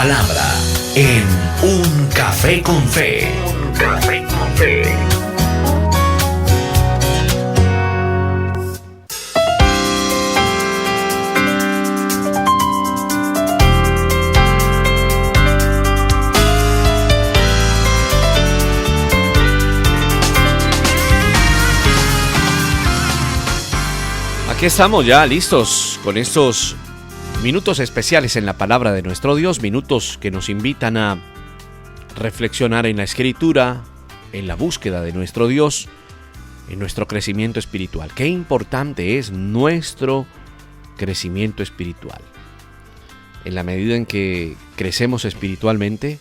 palabra en Un Café con Fe. Un Café con Fe. Aquí estamos ya listos con estos minutos especiales en la palabra de nuestro Dios, minutos que nos invitan a reflexionar en la Escritura, en la búsqueda de nuestro Dios, en nuestro crecimiento espiritual. Qué importante es nuestro crecimiento espiritual. En la medida en que crecemos espiritualmente,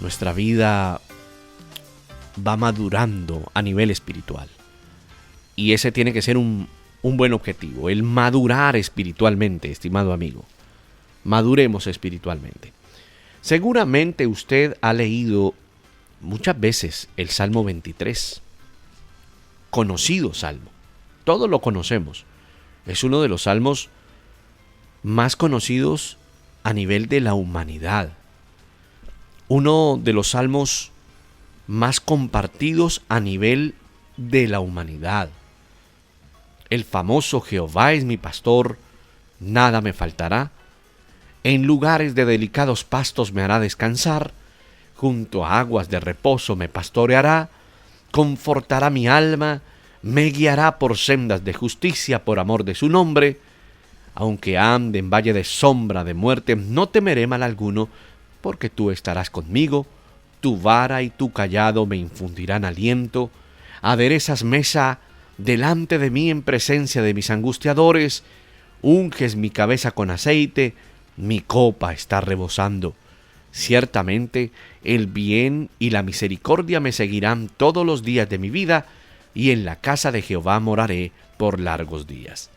nuestra vida va madurando a nivel espiritual. Y ese tiene que ser un buen objetivo, el madurar espiritualmente, estimado amigo. Maduremos espiritualmente. Seguramente usted ha leído muchas veces el Salmo 23. Conocido salmo. Todos lo conocemos. Es uno de los salmos más conocidos a nivel de la humanidad. Uno de los salmos más compartidos a nivel de la humanidad. El famoso Jehová es mi pastor, nada me faltará. En lugares de delicados pastos me hará descansar, junto a aguas de reposo me pastoreará, confortará mi alma, me guiará por sendas de justicia por amor de su nombre. Aunque ande en valle de sombra de muerte, no temeré mal alguno, porque tú estarás conmigo, tu vara y tu cayado me infundirán aliento. Aderezas mesa delante de mí en presencia de mis angustiadores, unges mi cabeza con aceite, mi copa está rebosando. Ciertamente el bien y la misericordia me seguirán todos los días de mi vida, y en la casa de Jehová moraré por largos días.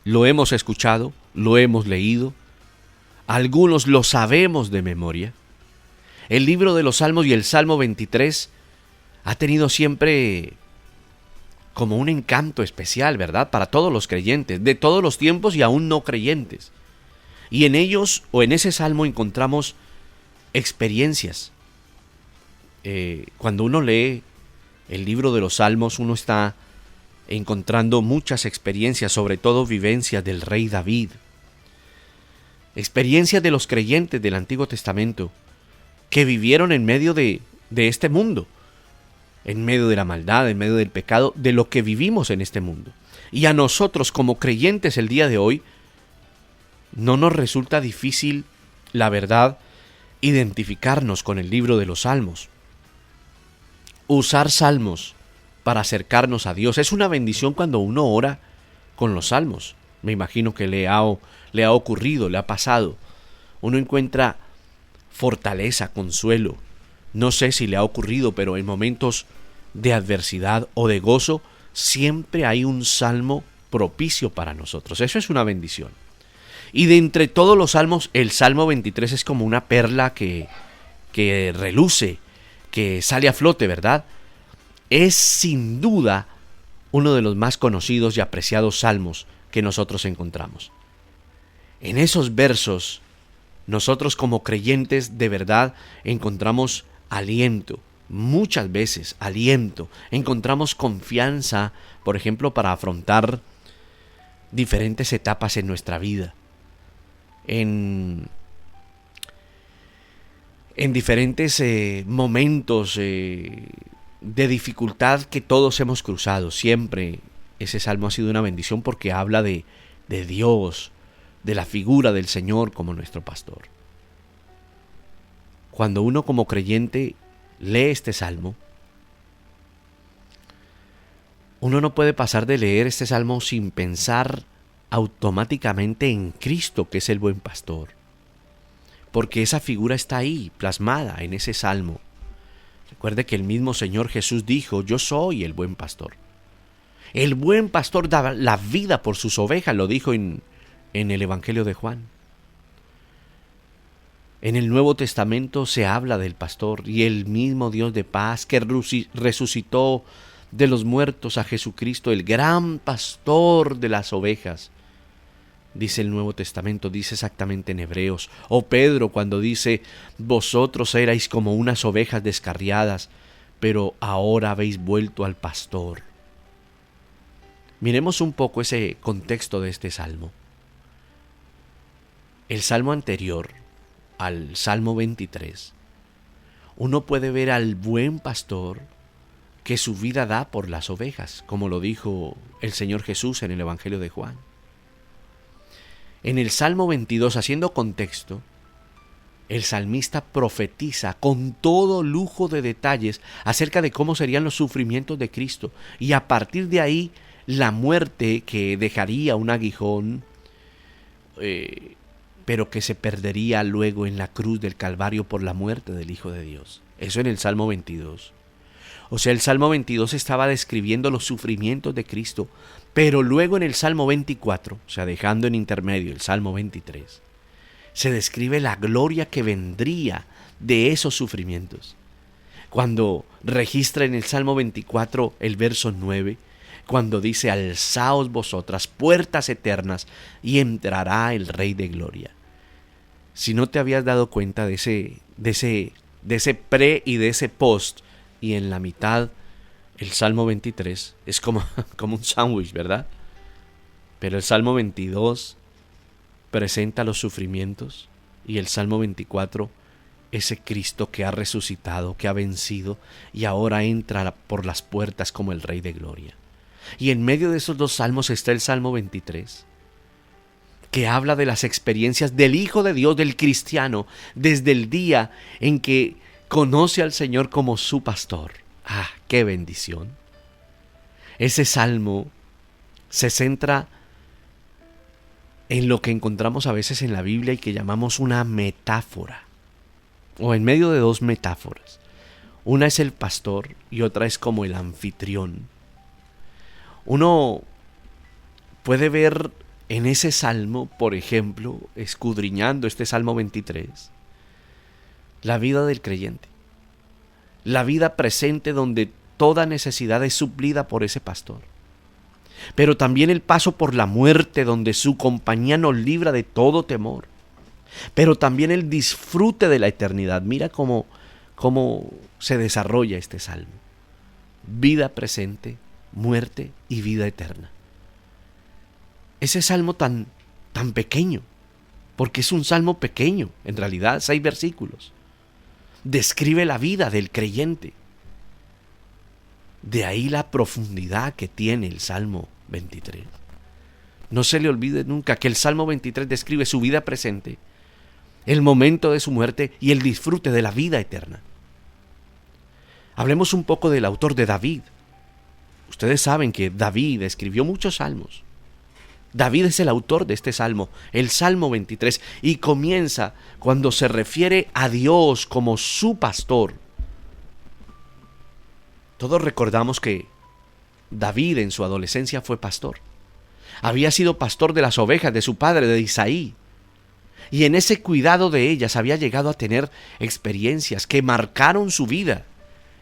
Lo hemos escuchado, lo hemos leído, algunos lo sabemos de memoria. El libro de los Salmos y el Salmo 23 ha tenido siempre como un encanto especial, ¿verdad? Para todos los creyentes, de todos los tiempos y aún no creyentes. Y en ellos, o en ese salmo, encontramos experiencias. Cuando uno lee el libro de los Salmos, uno está encontrando muchas experiencias, sobre todo vivencias del rey David. Experiencias de los creyentes del Antiguo Testamento, que vivieron en medio de este mundo, en medio de la maldad, en medio del pecado, de lo que vivimos en este mundo. Y a nosotros como creyentes el día de hoy, no nos resulta difícil, la verdad, identificarnos con el libro de los Salmos. Usar salmos para acercarnos a Dios es una bendición cuando uno ora con los salmos. Me imagino que le ha ocurrido, le ha pasado. Uno encuentra fortaleza, consuelo. No sé si le ha ocurrido, pero en momentos de adversidad o de gozo, siempre hay un salmo propicio para nosotros. Eso es una bendición. Y de entre todos los salmos, el Salmo 23 es como una perla que reluce, que sale a flote, ¿verdad? Es sin duda uno de los más conocidos y apreciados salmos que nosotros encontramos. En esos versos, nosotros como creyentes de verdad encontramos aliento, muchas veces aliento, encontramos confianza, por ejemplo, para afrontar diferentes etapas en nuestra vida, en diferentes momentos de dificultad que todos hemos cruzado. Siempre ese salmo ha sido una bendición porque habla de Dios, de la figura del Señor como nuestro pastor. Cuando uno como creyente lee este salmo, uno no puede pasar de leer este salmo sin pensar automáticamente en Cristo, que es el buen pastor. Porque esa figura está ahí, plasmada en ese salmo. Recuerde que el mismo Señor Jesús dijo: yo soy el buen pastor. El buen pastor da la vida por sus ovejas, lo dijo en el Evangelio de Juan. En el Nuevo Testamento se habla del pastor y el mismo Dios de paz que resucitó de los muertos a Jesucristo, el gran pastor de las ovejas, dice el Nuevo Testamento, dice exactamente en Hebreos. O Pedro cuando dice, vosotros erais como unas ovejas descarriadas, pero ahora habéis vuelto al pastor. Miremos un poco ese contexto de este salmo. El salmo anterior, al Salmo 23, uno puede ver al buen pastor que su vida da por las ovejas, como lo dijo el Señor Jesús en el Evangelio de Juan. En el Salmo 22, haciendo contexto, el salmista profetiza con todo lujo de detalles acerca de cómo serían los sufrimientos de Cristo, y a partir de ahí la muerte que dejaría un aguijón, pero que se perdería luego en la cruz del Calvario por la muerte del Hijo de Dios. Eso en el Salmo 22. O sea, el Salmo 22 estaba describiendo los sufrimientos de Cristo, pero luego en el Salmo 24, o sea, dejando en intermedio el Salmo 23, se describe la gloria que vendría de esos sufrimientos. Cuando registra en el Salmo 24 el verso 9, cuando dice, alzaos vosotras, puertas eternas, y entrará el Rey de Gloria. Si no te habías dado cuenta de ese pre y de ese post, y en la mitad el Salmo 23 es como un sándwich, ¿verdad? Pero el Salmo 22 presenta los sufrimientos, y el Salmo 24 ese Cristo que ha resucitado, que ha vencido, y ahora entra por las puertas como el Rey de Gloria. Y en medio de esos dos salmos está el Salmo 23, que habla de las experiencias del Hijo de Dios, del cristiano, desde el día en que conoce al Señor como su pastor. ¡Ah, qué bendición! Ese salmo se centra en lo que encontramos a veces en la Biblia y que llamamos una metáfora, o en medio de dos metáforas. Una es el pastor y otra es como el anfitrión. Uno puede ver en ese salmo, por ejemplo, escudriñando este Salmo 23, la vida del creyente, la vida presente donde toda necesidad es suplida por ese pastor, pero también el paso por la muerte donde su compañía nos libra de todo temor, pero también el disfrute de la eternidad. Mira cómo se desarrolla este salmo: vida presente, muerte y vida eterna. Ese salmo tan pequeño, porque es un salmo pequeño, en realidad 6 versículos, describe la vida del creyente. De ahí la profundidad que tiene el Salmo 23. No se le olvide nunca que el Salmo 23 describe su vida presente, el momento de su muerte y el disfrute de la vida eterna. Hablemos un poco del autor de David. Ustedes saben que David escribió muchos salmos. David es el autor de este salmo, el Salmo 23, y comienza cuando se refiere a Dios como su pastor. Todos recordamos que David en su adolescencia fue pastor. Había sido pastor de las ovejas de su padre, de Isaí. Y en ese cuidado de ellas había llegado a tener experiencias que marcaron su vida.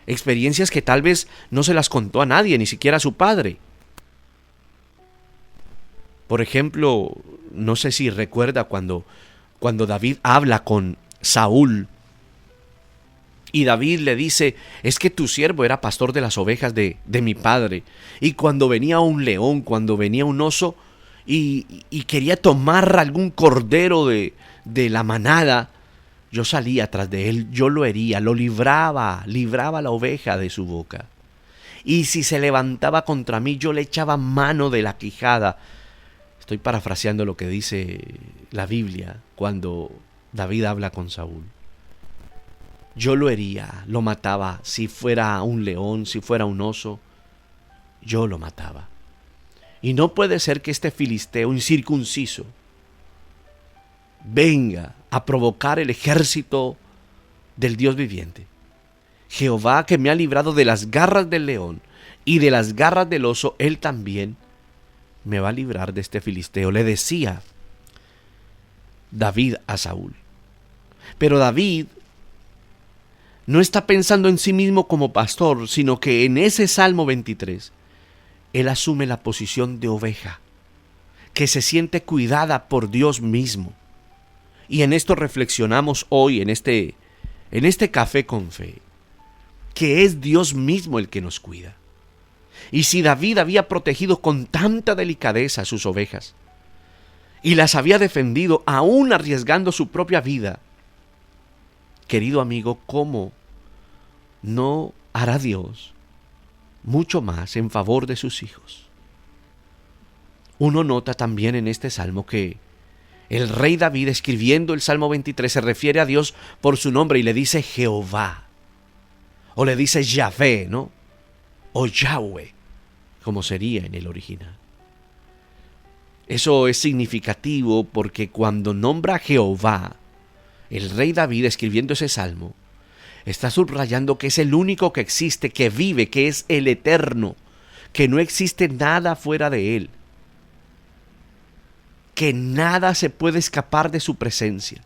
Experiencias que tal vez no se las contó a nadie, ni siquiera a su padre. Por ejemplo, no sé si recuerda cuando David habla con Saúl. Y David le dice, es que tu siervo era pastor de las ovejas de mi padre. Y cuando venía un león, cuando venía un oso y quería tomar algún cordero de la manada, yo salía tras de él, yo lo hería, lo libraba la oveja de su boca. Y si se levantaba contra mí, yo le echaba mano de la quijada. Estoy parafraseando lo que dice la Biblia cuando David habla con Saúl. Yo lo hería, lo mataba, si fuera un león, si fuera un oso, yo lo mataba. Y no puede ser que este filisteo incircunciso venga a provocar el ejército del Dios viviente. Jehová, que me ha librado de las garras del león y de las garras del oso, él también me va a librar de este filisteo, le decía David a Saúl. Pero David no está pensando en sí mismo como pastor, sino que en ese Salmo 23, él asume la posición de oveja. que se siente cuidada por Dios mismo. Y en esto reflexionamos hoy, en este café con fe, que es Dios mismo el que nos cuida. Y si David había protegido con tanta delicadeza a sus ovejas, y las había defendido aún arriesgando su propia vida, querido amigo, ¿cómo no hará Dios mucho más en favor de sus hijos? Uno nota también en este salmo que el rey David, escribiendo el Salmo 23, se refiere a Dios por su nombre y le dice Jehová, o le dice Yahvé, ¿no? O Yahweh, como sería en el original. Eso es significativo porque cuando nombra a Jehová, el rey David, escribiendo ese salmo, está subrayando que es el único que existe, que vive, que es el eterno, que no existe nada fuera de él, que nada se puede escapar de su presencia,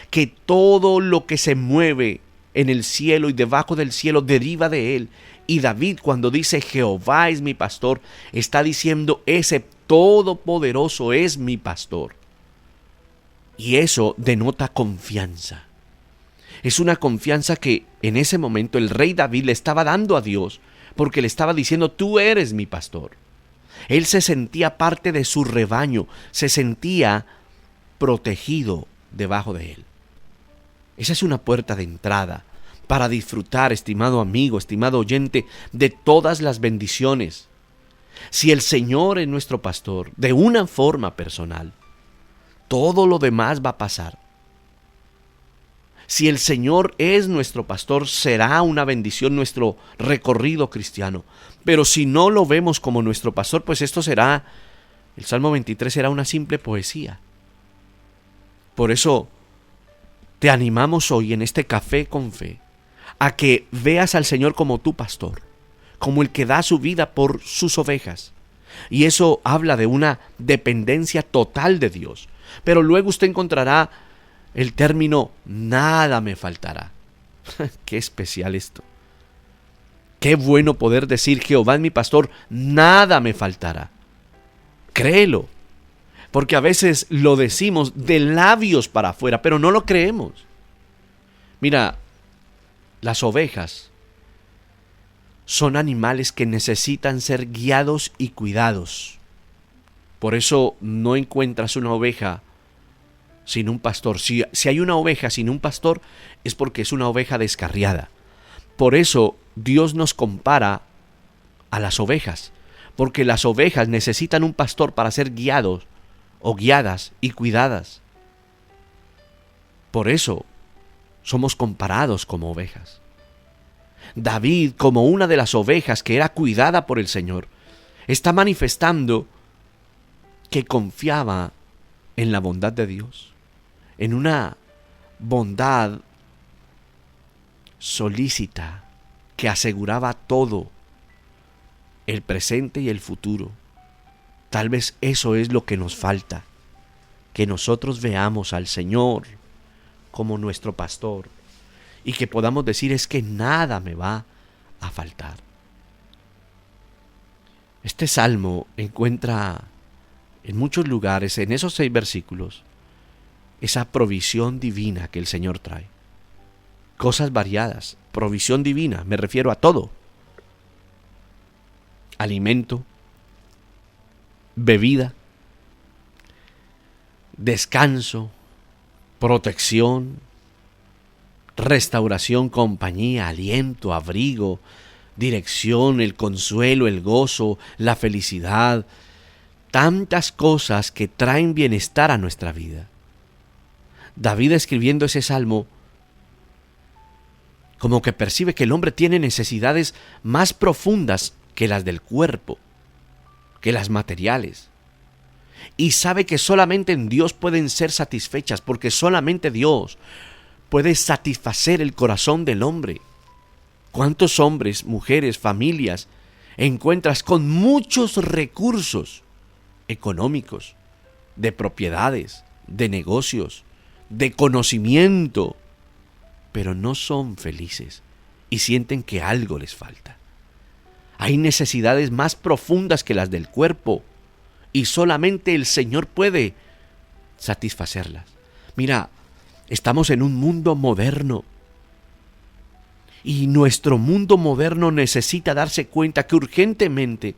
que todo lo que se mueve en el cielo y debajo del cielo deriva de él. Y David, cuando dice Jehová es mi pastor, está diciendo ese todopoderoso es mi pastor. Y eso denota confianza. Es una confianza que en ese momento el rey David le estaba dando a Dios, porque le estaba diciendo, tú eres mi pastor. Él se sentía parte de su rebaño, se sentía protegido debajo de él. Esa es una puerta de entrada para disfrutar, estimado amigo, estimado oyente, de todas las bendiciones. Si el Señor es nuestro pastor, de una forma personal, todo lo demás va a pasar. Si el Señor es nuestro pastor, será una bendición nuestro recorrido cristiano. Pero si no lo vemos como nuestro pastor, pues esto será, el Salmo 23 será una simple poesía. Por eso te animamos hoy en este café con fe a que veas al Señor como tu pastor, como el que da su vida por sus ovejas. Y eso habla de una dependencia total de Dios. Pero luego usted encontrará el término nada me faltará. Qué especial esto. Qué bueno poder decir Jehová es mi pastor, nada me faltará. Créelo, porque a veces lo decimos de labios para afuera, pero no lo creemos. Mira, las ovejas son animales que necesitan ser guiados y cuidados. Por eso no encuentras una oveja sin un pastor. Si hay una oveja sin un pastor, es porque es una oveja descarriada. Por eso Dios nos compara a las ovejas, porque las ovejas necesitan un pastor para ser guiados o guiadas y cuidadas. Por eso somos comparados como ovejas. David, como una de las ovejas que era cuidada por el Señor, está manifestando que confiaba en la bondad de Dios, en una bondad solícita que aseguraba todo, el presente y el futuro. Tal vez eso es lo que nos falta, que nosotros veamos al Señor como nuestro pastor y que podamos decir es que nada me va a faltar. Este salmo encuentra en muchos lugares, en esos 6 versículos, esa provisión divina que el Señor trae. Cosas variadas, provisión divina, me refiero a todo. Alimento, bebida, descanso, protección, restauración, compañía, aliento, abrigo, dirección, el consuelo, el gozo, la felicidad, tantas cosas que traen bienestar a nuestra vida. David, escribiendo ese salmo, como que percibe que el hombre tiene necesidades más profundas que las del cuerpo, que las materiales. Y sabe que solamente en Dios pueden ser satisfechas, porque solamente Dios puede satisfacer el corazón del hombre. ¿Cuántos hombres, mujeres, familias encuentras con muchos recursos económicos, de propiedades, de negocios, de conocimiento, pero no son felices y sienten que algo les falta? Hay necesidades más profundas que las del cuerpo y solamente el Señor puede satisfacerlas. Mira, estamos en un mundo moderno y nuestro mundo moderno necesita darse cuenta que urgentemente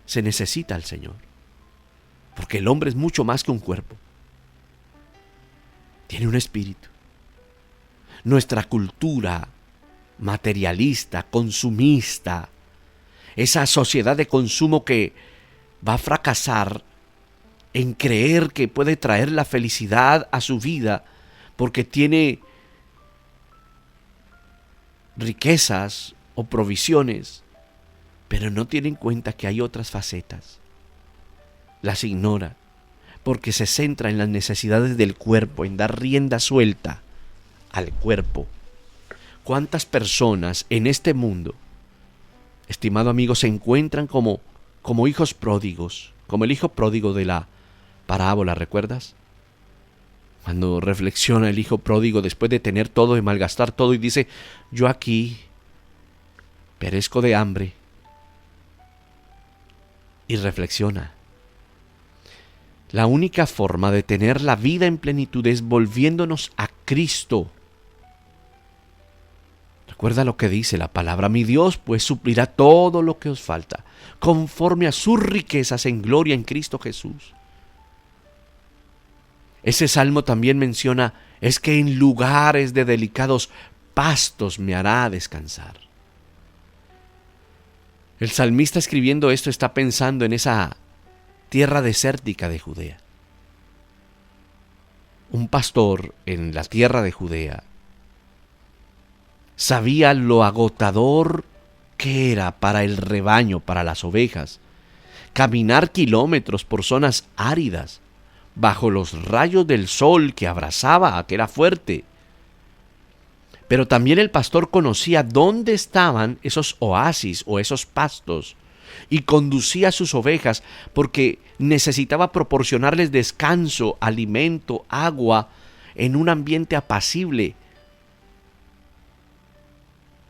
se necesita al Señor, porque el hombre es mucho más que un cuerpo, tiene un espíritu. Nuestra cultura materialista, consumista, esa sociedad de consumo que va a fracasar en creer que puede traer la felicidad a su vida porque tiene riquezas o provisiones, pero no tiene en cuenta que hay otras facetas. Las ignora porque se centra en las necesidades del cuerpo, en dar rienda suelta al cuerpo. ¿Cuántas personas en este mundo, estimado amigo, se encuentran como hijos pródigos, como el hijo pródigo de la parábola, ¿recuerdas? Cuando reflexiona el hijo pródigo después de tener todo, de malgastar todo, y dice: yo aquí perezco de hambre. Y reflexiona: la única forma de tener la vida en plenitud es volviéndonos a Cristo. Recuerda lo que dice la palabra: mi Dios pues suplirá todo lo que os falta, conforme a sus riquezas en gloria en Cristo Jesús. Ese salmo también menciona: es que en lugares de delicados pastos me hará descansar. El salmista, escribiendo esto, está pensando en esa tierra desértica de Judea. Un pastor en la tierra de Judea sabía lo agotador que era para el rebaño, para las ovejas, caminar kilómetros por zonas áridas, bajo los rayos del sol que abrasaba, que era fuerte. Pero también el pastor conocía dónde estaban esos oasis o esos pastos y conducía a sus ovejas porque necesitaba proporcionarles descanso, alimento, agua en un ambiente apacible.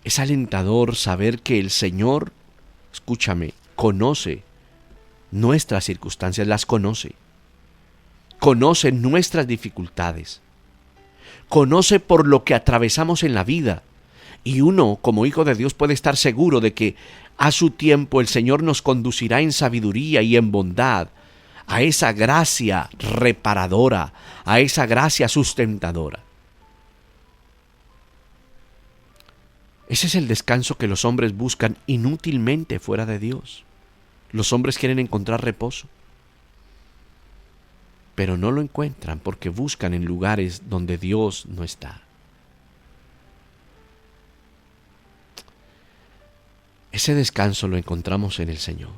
Es alentador saber que el Señor, escúchame, conoce nuestras circunstancias, las conoce. Conoce nuestras dificultades. Conoce por lo que atravesamos en la vida. Y uno, como hijo de Dios, puede estar seguro de que a su tiempo el Señor nos conducirá en sabiduría y en bondad a esa gracia reparadora, a esa gracia sustentadora. Ese es el descanso que los hombres buscan inútilmente fuera de Dios. Los hombres quieren encontrar reposo, pero no lo encuentran porque buscan en lugares donde Dios no está. Ese descanso lo encontramos en el Señor.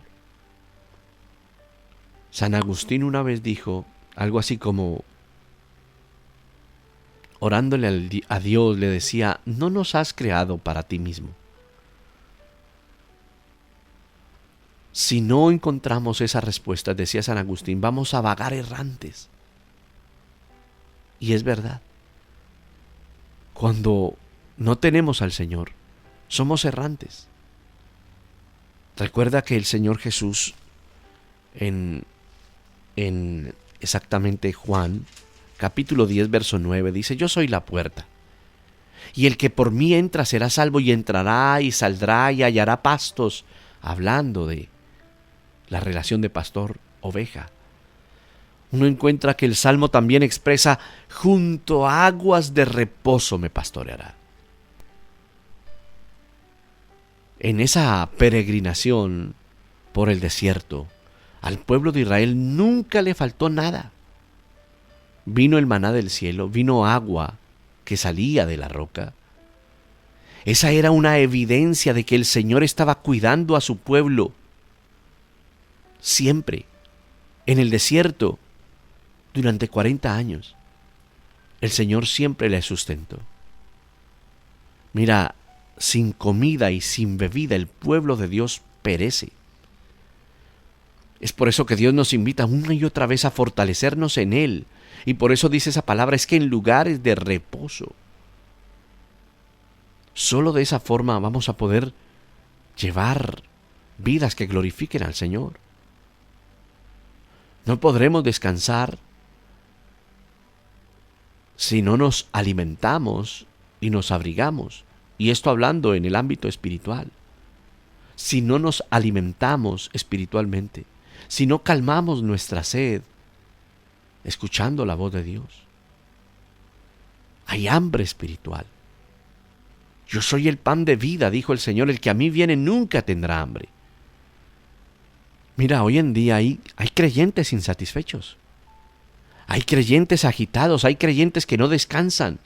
San Agustín una vez dijo algo así como, orándole a Dios, le decía: no nos has creado para ti mismo. Si no encontramos esa respuesta, decía San Agustín, vamos a vagar errantes. Y es verdad. Cuando no tenemos al Señor, somos errantes. Recuerda que el Señor Jesús, en exactamente Juan, capítulo 10, verso 9, dice: yo soy la puerta. Y el que por mí entra será salvo, y entrará y saldrá y hallará pastos. Hablando de la relación de pastor-oveja. Uno encuentra que el Salmo también expresa: junto a aguas de reposo me pastoreará. En esa peregrinación por el desierto, al pueblo de Israel nunca le faltó nada. Vino el maná del cielo, vino agua que salía de la roca. Esa era una evidencia de que el Señor estaba cuidando a su pueblo. Siempre, en el desierto, durante 40 años, el Señor siempre le sustentó. Mira, sin comida y sin bebida el pueblo de Dios perece. Es por eso que Dios nos invita una y otra vez a fortalecernos en Él. Y por eso dice esa palabra, es que en lugares de reposo. Solo de esa forma vamos a poder llevar vidas que glorifiquen al Señor. No podremos descansar si no nos alimentamos y nos abrigamos. Y esto hablando en el ámbito espiritual. Si no nos alimentamos espiritualmente, si no calmamos nuestra sed, escuchando la voz de Dios. Hay hambre espiritual. Yo soy el pan de vida, dijo el Señor, el que a mí viene nunca tendrá hambre. Mira, hoy en día hay creyentes insatisfechos. Hay creyentes agitados, hay creyentes que no descansan.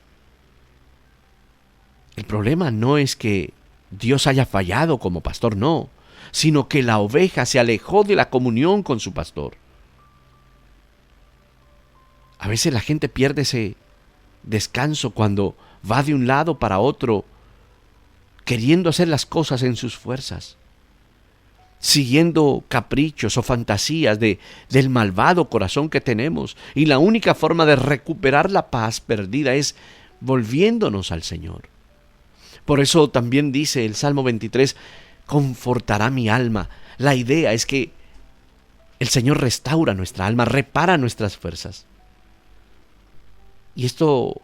El problema no es que Dios haya fallado como pastor, no, sino que la oveja se alejó de la comunión con su pastor. A veces la gente pierde ese descanso cuando va de un lado para otro, queriendo hacer las cosas en sus fuerzas, siguiendo caprichos o fantasías del malvado corazón que tenemos. Y la única forma de recuperar la paz perdida es volviéndonos al Señor. Por eso también dice el Salmo 23, confortará mi alma. La idea es que el Señor restaura nuestra alma, repara nuestras fuerzas. Y esto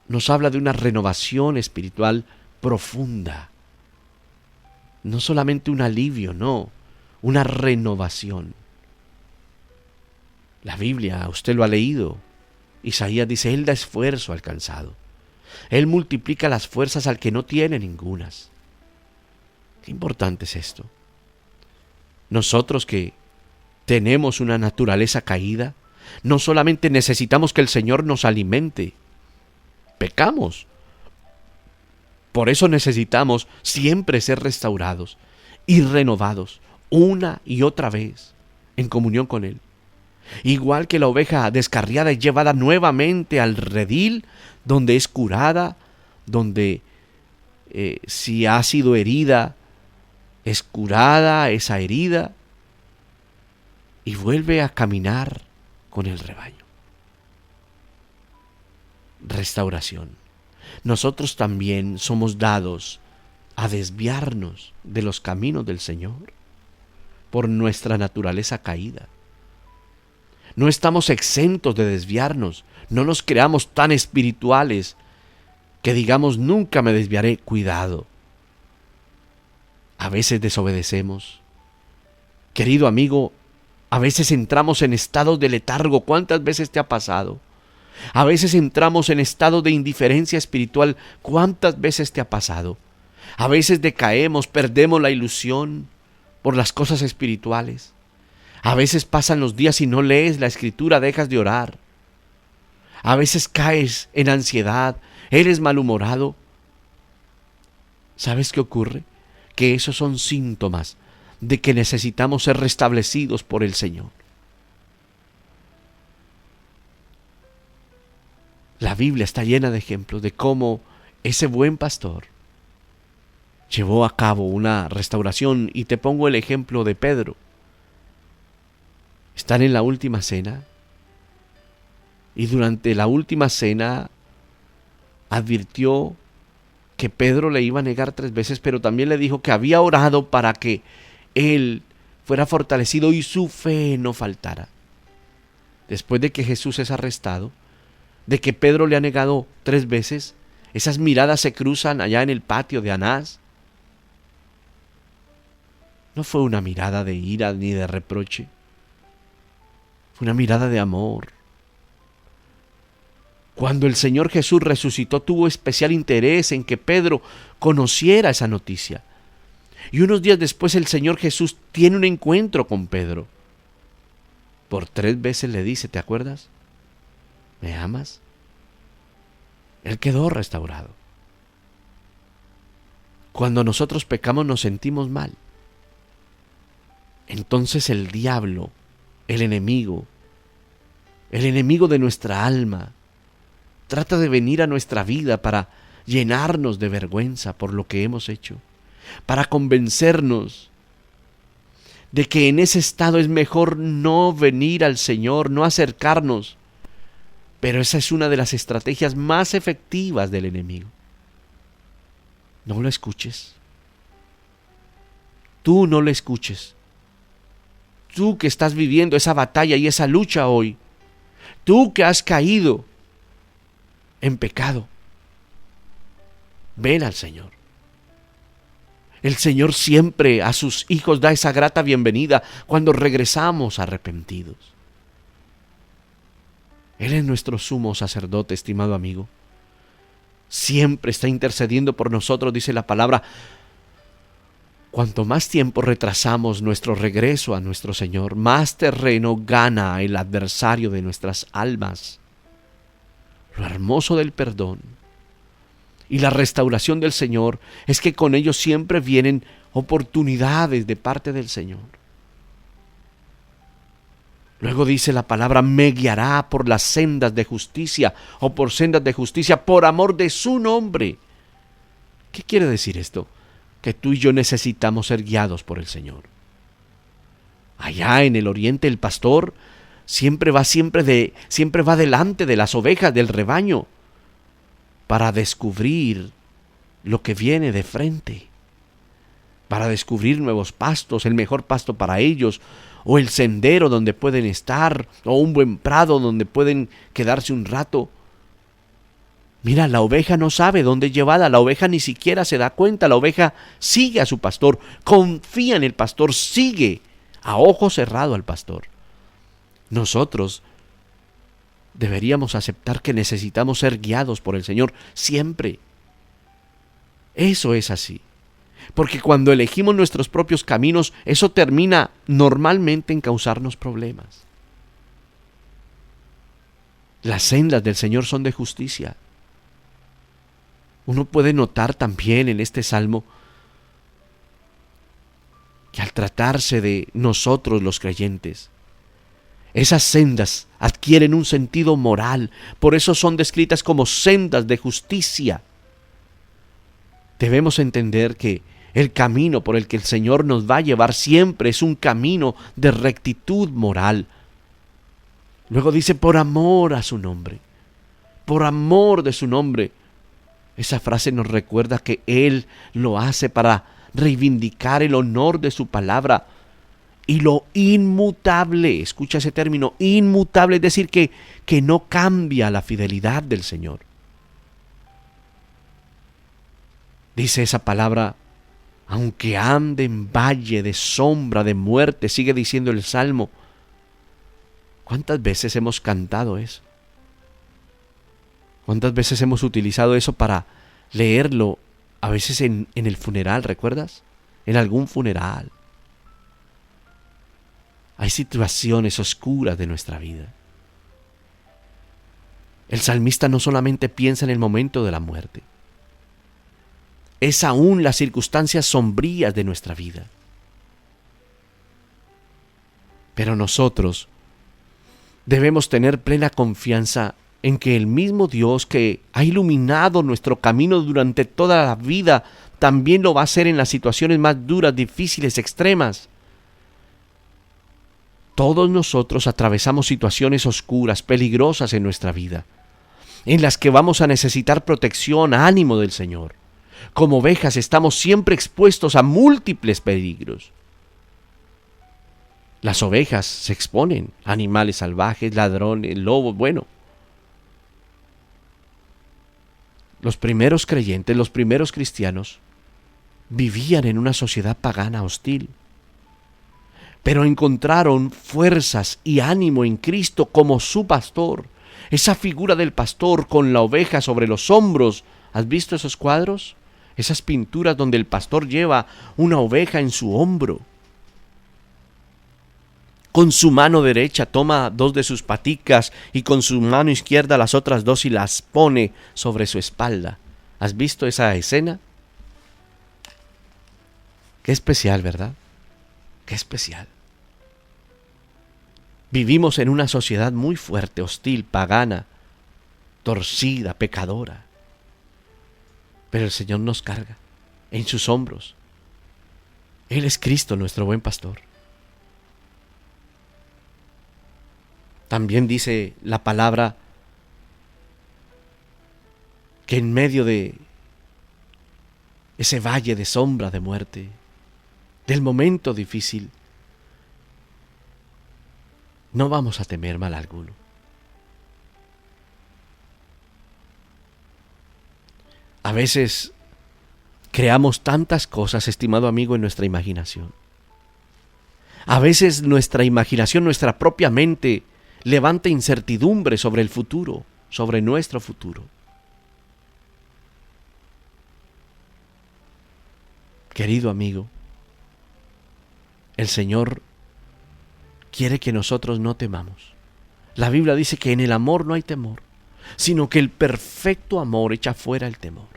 nos habla de una renovación espiritual profunda. No solamente un alivio, no, una renovación. La Biblia, usted lo ha leído. Isaías dice, Él da esfuerzo al cansado. Él multiplica las fuerzas al que no tiene ningunas. Qué importante es esto. Nosotros que tenemos una naturaleza caída, no solamente necesitamos que el Señor nos alimente, pecamos. Por eso necesitamos siempre ser restaurados y renovados una y otra vez en comunión con Él. Igual que la oveja descarriada es llevada nuevamente al redil, donde es curada, donde si ha sido herida, es curada esa herida y vuelve a caminar con el rebaño. Restauración. Nosotros también somos dados a desviarnos de los caminos del Señor por nuestra naturaleza caída. No estamos exentos de desviarnos. No nos creamos tan espirituales que digamos nunca me desviaré. Cuidado. A veces desobedecemos. Querido amigo, a veces entramos en estados de letargo. ¿Cuántas veces te ha pasado? A veces entramos en estado de indiferencia espiritual. ¿Cuántas veces te ha pasado? A veces decaemos, perdemos la ilusión por las cosas espirituales. A veces pasan los días y no lees la Escritura, dejas de orar. A veces caes en ansiedad, eres malhumorado. ¿Sabes qué ocurre? Que esos son síntomas de que necesitamos ser restablecidos por el Señor. La Biblia está llena de ejemplos de cómo ese buen pastor llevó a cabo una restauración. Y te pongo el ejemplo de Pedro. Están en la última cena y durante la última cena advirtió que Pedro le iba a negar 3 veces, pero también le dijo que había orado para que él fuera fortalecido y su fe no faltara. Después de que Jesús es arrestado, de que Pedro le ha negado 3 veces, esas miradas se cruzan allá en el patio de Anás. No fue una mirada de ira ni de reproche. Fue una mirada de amor. Cuando el Señor Jesús resucitó, tuvo especial interés en que Pedro conociera esa noticia. Y unos días después el Señor Jesús tiene un encuentro con Pedro. Por 3 veces le dice, ¿te acuerdas? ¿Me amas? Él quedó restaurado. Cuando nosotros pecamos nos sentimos mal. Entonces el diablo, el enemigo de nuestra alma, trata de venir a nuestra vida para llenarnos de vergüenza por lo que hemos hecho, para convencernos de que en ese estado es mejor no venir al Señor, no acercarnos. Pero esa es una de las estrategias más efectivas del enemigo. No lo escuches. Tú no lo escuches. Tú que estás viviendo esa batalla y esa lucha hoy, tú que has caído en pecado, ven al Señor. El Señor siempre a sus hijos da esa grata bienvenida cuando regresamos arrepentidos. Él es nuestro sumo sacerdote, estimado amigo. Siempre está intercediendo por nosotros, dice la palabra. Cuanto más tiempo retrasamos nuestro regreso a nuestro Señor, más terreno gana el adversario de nuestras almas. Lo hermoso del perdón y la restauración del Señor es que con ellos siempre vienen oportunidades de parte del Señor. Luego dice la palabra, me guiará por las sendas de justicia o por sendas de justicia por amor de su nombre. ¿Qué quiere decir esto? Que tú y yo necesitamos ser guiados por el Señor. Allá en el oriente el pastor siempre va delante de las ovejas del rebaño para descubrir lo que viene de frente, para descubrir nuevos pastos, el mejor pasto para ellos, o el sendero donde pueden estar, o un buen prado donde pueden quedarse un rato. Mira, la oveja no sabe dónde es llevada, la oveja ni siquiera se da cuenta, la oveja sigue a su pastor, confía en el pastor, sigue a ojo cerrado al pastor. Nosotros deberíamos aceptar que necesitamos ser guiados por el Señor siempre. Eso es así. Porque cuando elegimos nuestros propios caminos, eso termina normalmente en causarnos problemas. Las sendas del Señor son de justicia. Uno puede notar también en este salmo que al tratarse de nosotros los creyentes, esas sendas adquieren un sentido moral, por eso son descritas como sendas de justicia. Debemos entender que el camino por el que el Señor nos va a llevar siempre es un camino de rectitud moral. Luego dice, por amor a su nombre, por amor de su nombre. Esa frase nos recuerda que Él lo hace para reivindicar el honor de su palabra y lo inmutable. Escucha ese término, inmutable, es decir, que no cambia la fidelidad del Señor. Dice esa palabra, aunque ande en valle de sombra de muerte, sigue diciendo el Salmo. ¿Cuántas veces hemos cantado eso? ¿Cuántas veces hemos utilizado eso para leerlo? A veces en el funeral, ¿recuerdas? En algún funeral. Hay situaciones oscuras de nuestra vida. El salmista no solamente piensa en el momento de la muerte, es aún las circunstancias sombrías de nuestra vida. Pero nosotros debemos tener plena confianza en que el mismo Dios que ha iluminado nuestro camino durante toda la vida, también lo va a hacer en las situaciones más duras, difíciles, extremas. Todos nosotros atravesamos situaciones oscuras, peligrosas en nuestra vida, en las que vamos a necesitar protección, ánimo del Señor. Como ovejas estamos siempre expuestos a múltiples peligros. Las ovejas se exponen a animales salvajes, ladrones, lobos, Los primeros creyentes, los primeros cristianos, vivían en una sociedad pagana hostil, pero encontraron fuerzas y ánimo en Cristo como su pastor. Esa figura del pastor con la oveja sobre los hombros. ¿Has visto esos cuadros? Esas pinturas donde el pastor lleva una oveja en su hombro. Con su mano derecha toma 2 de sus paticas y con su mano izquierda las otras 2 y las pone sobre su espalda. ¿Has visto esa escena? Qué especial, ¿verdad? Qué especial. Vivimos en una sociedad muy fuerte, hostil, pagana, torcida, pecadora. Pero el Señor nos carga en sus hombros. Él es Cristo, nuestro buen pastor. También dice la palabra que en medio de ese valle de sombra de muerte, del momento difícil, No vamos a temer mal alguno. A veces creamos tantas cosas, estimado amigo, en nuestra imaginación. A veces nuestra imaginación, nuestra propia mente, levanta incertidumbre sobre el futuro, sobre nuestro futuro. Querido amigo, el Señor quiere que nosotros no temamos. La Biblia dice que en el amor no hay temor, sino que el perfecto amor echa fuera el temor.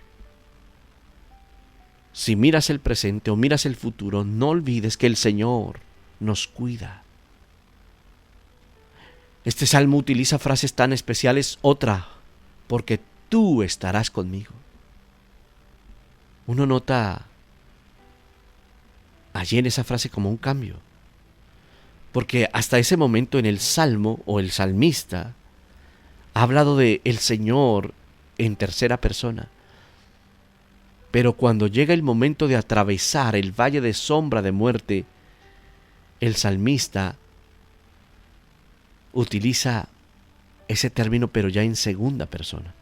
Si miras el presente o miras el futuro, no olvides que el Señor nos cuida. Este salmo utiliza frases tan especiales, otra, porque tú estarás conmigo. Uno nota allí en esa frase como un cambio, porque hasta ese momento en el salmo o el salmista ha hablado de el Señor en tercera persona. Pero cuando llega el momento de atravesar el valle de sombra de muerte, el salmista utiliza ese término pero ya en segunda persona,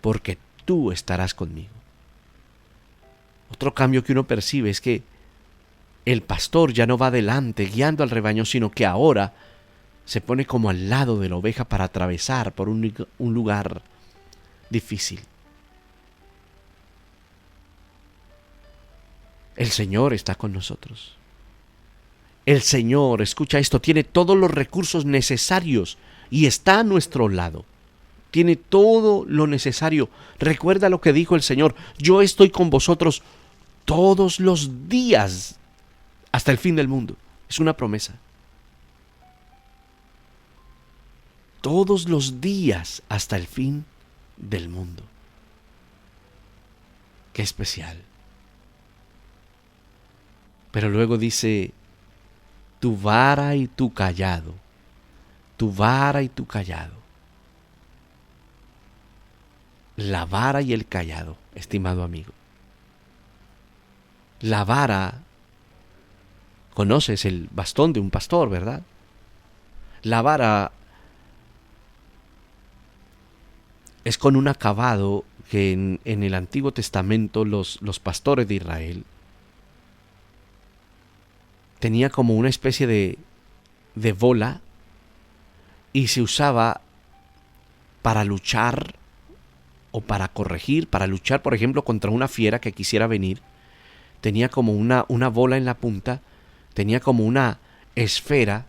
porque tú estarás conmigo. Otro cambio que uno percibe es que el pastor ya no va adelante guiando al rebaño, sino que ahora se pone como al lado de la oveja para atravesar por un lugar difícil. El Señor está con nosotros. El Señor, escucha esto, tiene todos los recursos necesarios y está a nuestro lado. Tiene todo lo necesario. Recuerda lo que dijo el Señor: yo estoy con vosotros todos los días hasta el fin del mundo. Es una promesa. Todos los días hasta el fin del mundo. Qué especial. Pero luego dice: tu vara y tu cayado, tu vara y tu cayado. La vara y el cayado, estimado amigo. La vara, conoces el bastón de un pastor, ¿verdad? La vara es con un acabado que en el Antiguo Testamento los pastores de Israel tenía como una especie de bola y se usaba para luchar o para corregir, para luchar, por ejemplo, contra una fiera que quisiera venir. Tenía como una bola en la punta, tenía como una esfera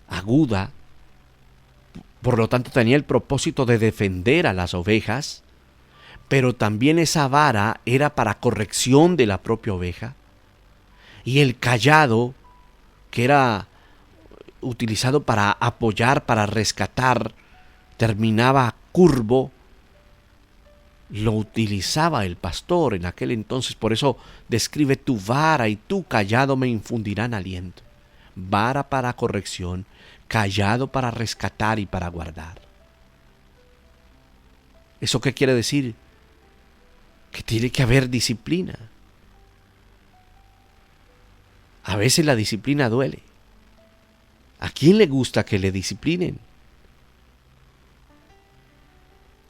aguda, por lo tanto tenía el propósito de defender a las ovejas, pero también esa vara era para corrección de la propia oveja. Y el cayado, que era utilizado para apoyar, para rescatar, terminaba curvo, lo utilizaba el pastor en aquel entonces. Por eso describe: tu vara y tu cayado me infundirán aliento. Vara para corrección, cayado para rescatar y para guardar. ¿Eso qué quiere decir? Que tiene que haber disciplina. A veces la disciplina duele. ¿A quién le gusta que le disciplinen?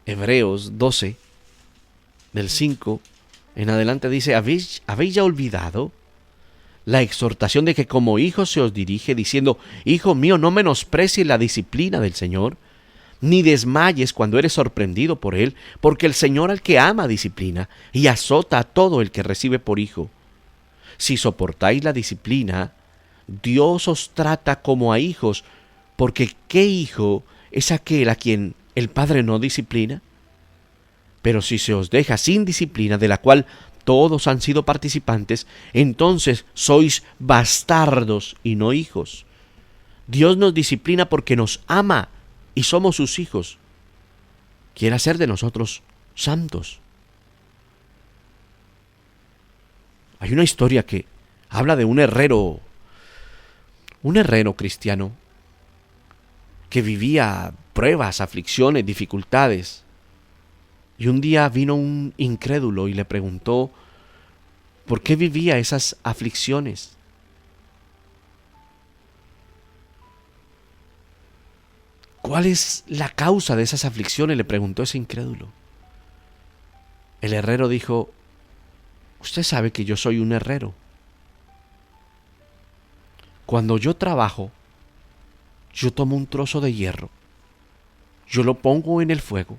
Hebreos 12, del 5 en adelante dice: ¿Habéis ya olvidado la exhortación de que como hijos se os dirige, diciendo: hijo mío, no menosprecies la disciplina del Señor, ni desmayes cuando eres sorprendido por él, porque el Señor al que ama disciplina y azota a todo el que recibe por hijo? Si soportáis la disciplina, Dios os trata como a hijos, porque ¿qué hijo es aquel a quien el Padre no disciplina? Pero si se os deja sin disciplina, de la cual todos han sido participantes, entonces sois bastardos y no hijos. Dios nos disciplina porque nos ama y somos sus hijos. Quiere hacer de nosotros santos. Hay una historia que habla de un herrero cristiano que vivía pruebas, aflicciones, dificultades. Y un día vino un incrédulo y le preguntó por qué vivía esas aflicciones. ¿cuál es la causa de esas aflicciones?, le preguntó ese incrédulo. El herrero dijo: usted sabe que yo soy un herrero. Cuando yo trabajo, yo tomo un trozo de hierro, yo lo pongo en el fuego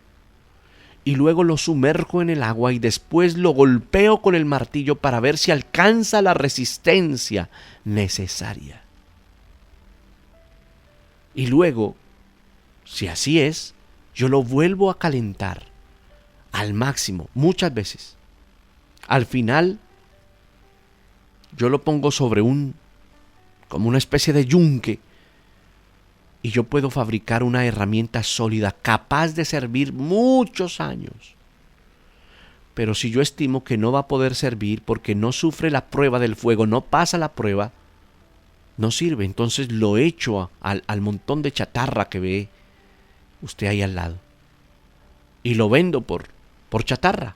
y luego lo sumerjo en el agua y después lo golpeo con el martillo para ver si alcanza la resistencia necesaria. Y luego, si así es, yo lo vuelvo a calentar al máximo, muchas veces. Al final, yo lo pongo sobre como una especie de yunque, y yo puedo fabricar una herramienta sólida capaz de servir muchos años. Pero si yo estimo que no va a poder servir porque no sufre la prueba del fuego, no pasa la prueba, no sirve. Entonces lo echo al montón de chatarra que ve usted ahí al lado. Y lo vendo por chatarra,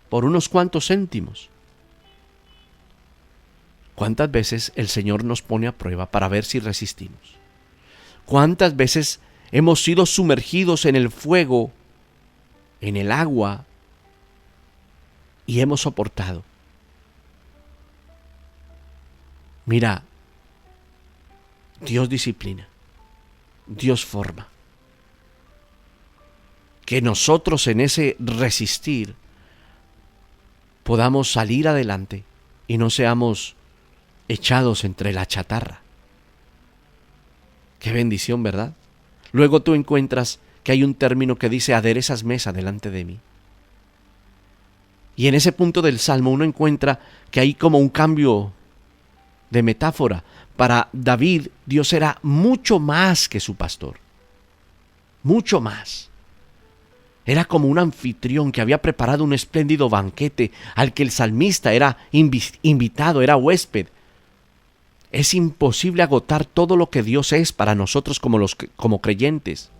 por unos cuantos céntimos. ¿Cuántas veces el Señor nos pone a prueba para ver si resistimos? ¿Cuántas veces hemos sido sumergidos en el fuego, en el agua, y hemos soportado? Mira, Dios disciplina, Dios forma. Que nosotros en ese resistir podamos salir adelante y no seamos echados entre la chatarra. Qué bendición, ¿verdad? Luego tú encuentras que hay un término que dice: aderezas mesa delante de mí. Y en ese punto del Salmo uno encuentra que hay como un cambio de metáfora. Para David, Dios era mucho más que su pastor. Mucho más. Era como un anfitrión que había preparado un espléndido banquete al que el salmista era invitado, era huésped. Es imposible agotar todo lo que Dios es para nosotros como creyentes.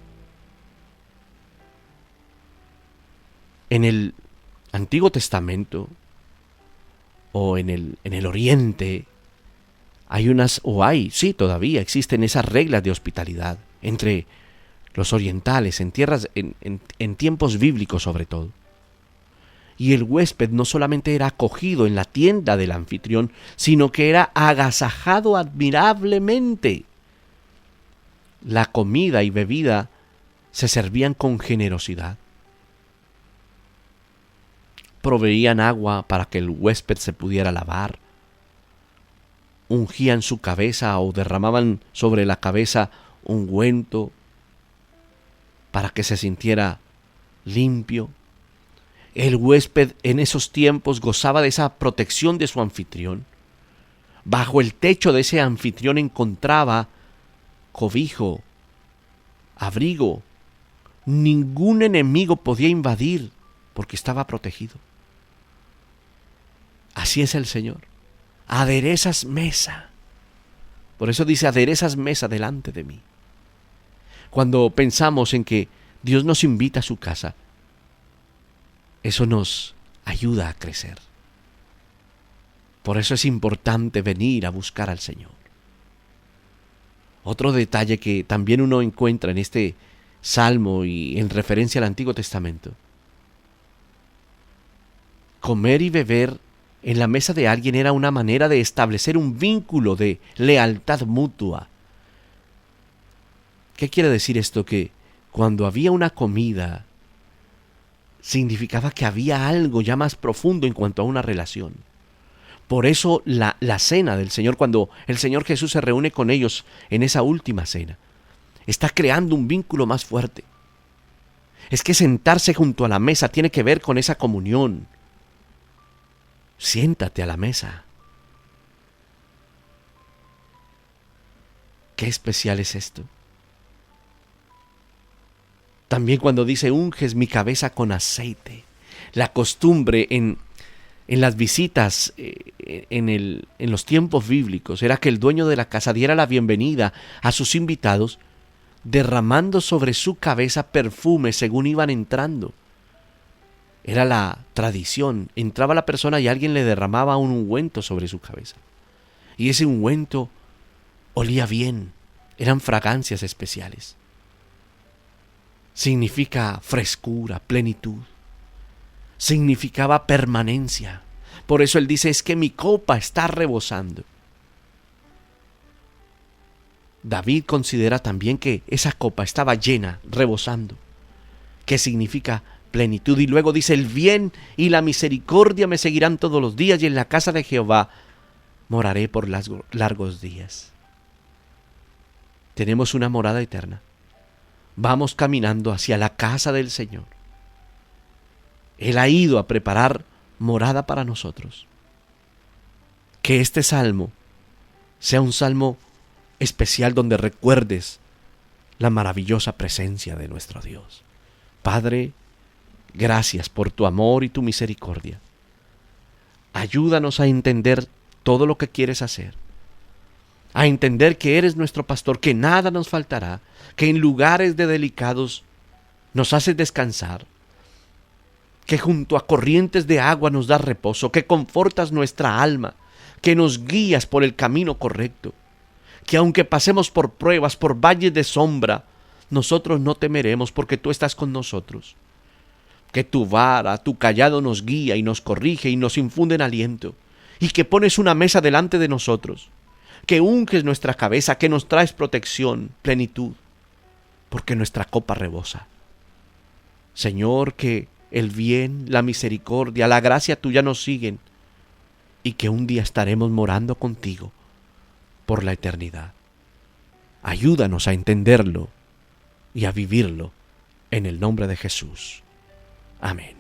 En el Antiguo Testamento o en el Oriente todavía existen esas reglas de hospitalidad entre los orientales, en tiempos bíblicos sobre todo. Y el huésped no solamente era acogido en la tienda del anfitrión, sino que era agasajado admirablemente. La comida y bebida se servían con generosidad. Proveían agua para que el huésped se pudiera lavar. Ungían su cabeza o derramaban sobre la cabeza ungüento para que se sintiera limpio. El huésped en esos tiempos gozaba de esa protección de su anfitrión. Bajo el techo de ese anfitrión encontraba cobijo, abrigo. Ningún enemigo podía invadir porque estaba protegido. Así es el Señor. Aderezas mesa. Por eso dice: aderezas mesa delante de mí. Cuando pensamos en que Dios nos invita a su casa, eso nos ayuda a crecer. Por eso es importante venir a buscar al Señor. Otro detalle que también uno encuentra en este salmo y en referencia al Antiguo Testamento: comer y beber en la mesa de alguien era una manera de establecer un vínculo de lealtad mutua. ¿Qué quiere decir esto? Que cuando había una comida, significaba que había algo ya más profundo en cuanto a una relación. Por eso la cena del Señor, cuando el Señor Jesús se reúne con ellos en esa última cena, está creando un vínculo más fuerte. Es que sentarse junto a la mesa tiene que ver con esa comunión. Siéntate a la mesa. Qué especial es esto. También cuando dice: unges mi cabeza con aceite. La costumbre en las visitas en los tiempos bíblicos era que el dueño de la casa diera la bienvenida a sus invitados derramando sobre su cabeza perfume según iban entrando. Era la tradición. Entraba la persona y alguien le derramaba un ungüento sobre su cabeza. Y ese ungüento olía bien. Eran fragancias especiales. significa frescura, plenitud. Significaba permanencia. Por eso Él dice, es que mi copa está rebosando. David considera también que esa copa estaba llena, rebosando, que significa plenitud. Y luego dice, el bien y la misericordia me seguirán todos los días y en la casa de Jehová moraré por largos días. Tenemos una morada eterna. Vamos caminando hacia la casa del Señor. Él ha ido a preparar morada para nosotros. Que este salmo sea un salmo especial donde recuerdes la maravillosa presencia de nuestro Dios. Padre, gracias por tu amor y tu misericordia. Ayúdanos a entender todo lo que quieres hacer, a entender que eres nuestro pastor, que nada nos faltará, que en lugares de delicados nos haces descansar, que junto a corrientes de agua nos das reposo, que confortas nuestra alma, que nos guías por el camino correcto, que aunque pasemos por pruebas, por valles de sombra, nosotros no temeremos porque tú estás con nosotros. Que tu vara, tu cayado nos guía y nos corrige y nos infunden aliento, y que pones una mesa delante de nosotros, que unges nuestra cabeza, que nos traes protección, plenitud, porque nuestra copa rebosa. Señor, que el bien, la misericordia, la gracia tuya nos siguen, y que un día estaremos morando contigo por la eternidad. Ayúdanos a entenderlo y a vivirlo en el nombre de Jesús. Amén.